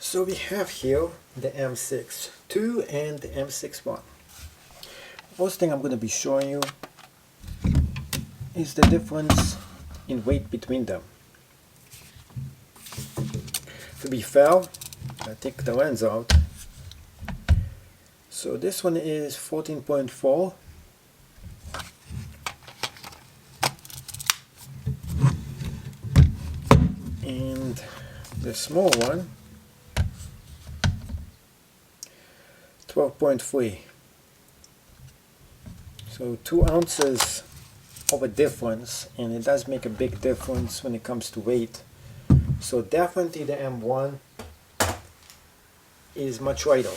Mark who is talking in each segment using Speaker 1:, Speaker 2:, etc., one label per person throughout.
Speaker 1: So we have here the M6 II and the M6 I. First thing I'm going to be showing you is the difference in weight between them. To be fair, I take the lens out. So this one is 14.4 and the small one 12.3. So 2 ounces of a difference, and it does make a big difference when it comes to weight. So definitely the M1 is much lighter.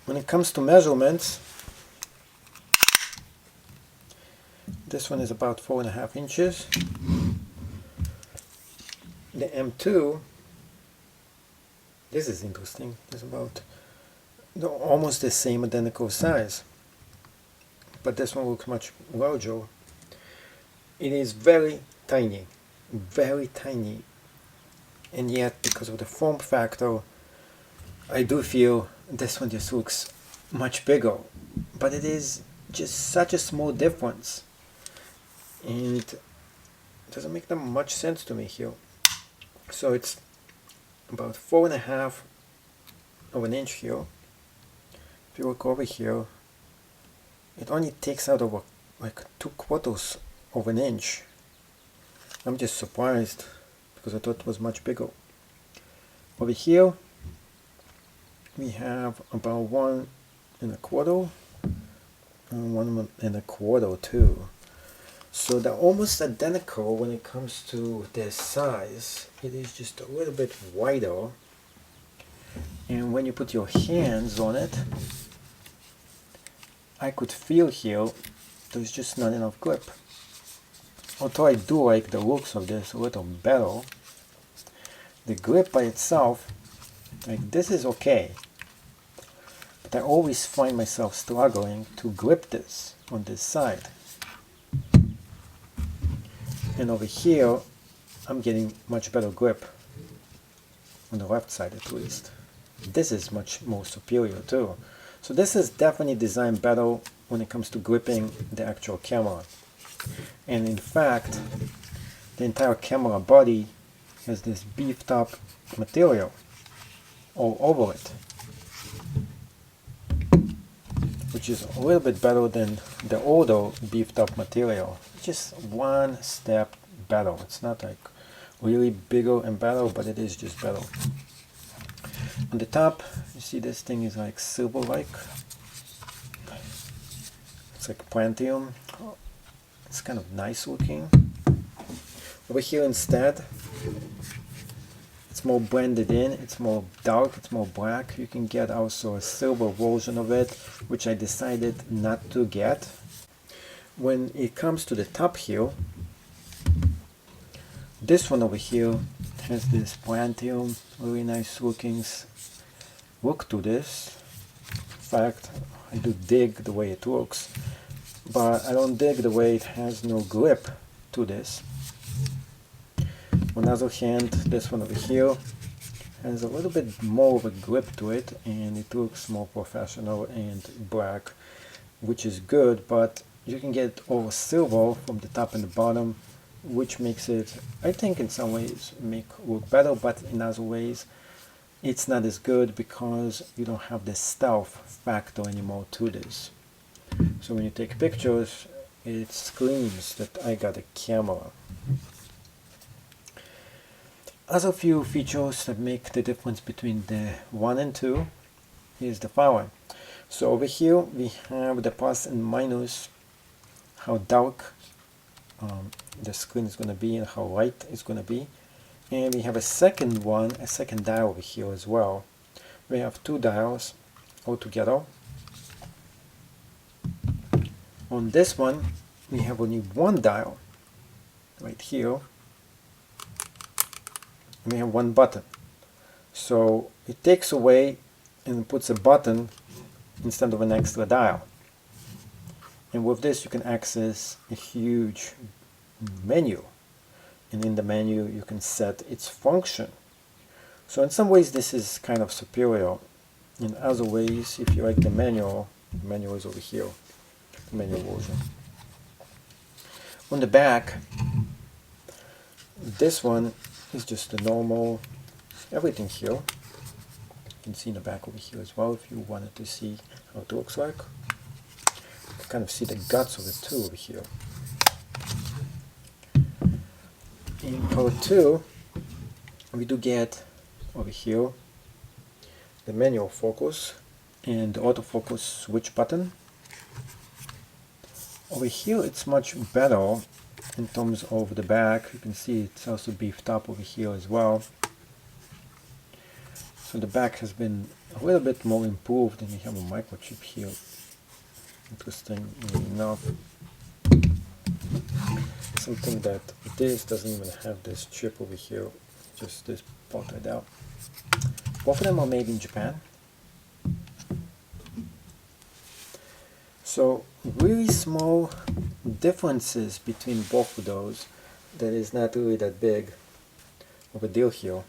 Speaker 1: When it comes to measurements, this one is about 4.5 inches. The M2, this is interesting, it's about almost the same identical size, but this one looks much larger. It is very tiny, and yet because of the form factor I do feel this one just looks much bigger, but it is just such a small difference and it doesn't make that much sense to me here. So it's about 4.5 of an inch here. If you look over here, it only takes out over like 2/4 of an inch. I'm just surprised because I thought it was much bigger. Over here we have about 1.25 and 1.25 too. So they're almost identical when it comes to their size. It is just a little bit wider, and when you put your hands on it, I could feel here there's just not enough grip. Although I do like the looks of this a little better, the grip by itself, like this is okay, but I always find myself struggling to grip this on this side. And over here I'm getting much better grip on the left side, at least. This is much more superior too. So this is definitely designed better when it comes to gripping the actual camera. And in fact, the entire camera body has this beefed up material all over it, which is a little bit better than the older beefed up material. Just one step better. It's not like really bigger and better, but it is just better. On the top, you see this thing is like silver-like. It's like Plantium. It's kind of nice looking. Over here instead, it's more blended in, it's more dark, it's more black. You can get also a silver version of it, which I decided not to get. When it comes to the top here, this one over here has this Plantium, really nice looking look to this. In fact, I do dig the way it looks, but I don't dig the way it has no grip to this. On the other hand, this one over here has a little bit more of a grip to it, and it looks more professional and black, which is good, but you can get all silver from the top and the bottom, which makes it, I think in some ways, look better, but in other ways it's not as good because you don't have the stealth factor anymore to this. So when you take pictures, it screams that I got a camera. Other few features that make the difference between the 1 and 2 is the following. So over here we have the plus and minus, how dark the screen is going to be and how light it's going to be. And we have a second dial over here as well. We have 2 dials altogether. On this one we have only 1 dial right here. We have 1 button, so it takes away and puts a button instead of an extra dial. And with this you can access a huge menu, and in the menu you can set its function. So in some ways this is kind of superior. In other ways, if you like the manual is over here, the manual version. On the back, this one is just the normal, everything here. You can see in the back over here as well if you wanted to see how it looks like. You can kind of see the guts of it too over here. In part 2, we do get over here the manual focus and the autofocus switch button. Over here it's much better in terms of the back. You can see it's also beefed up over here as well. So the back has been a little bit more improved, and we have a microchip here. Interestingly enough. Something that this doesn't even have this chip over here, just this part right out. Both of them are made in Japan. So really small differences between both of those that is not really that big of a deal here.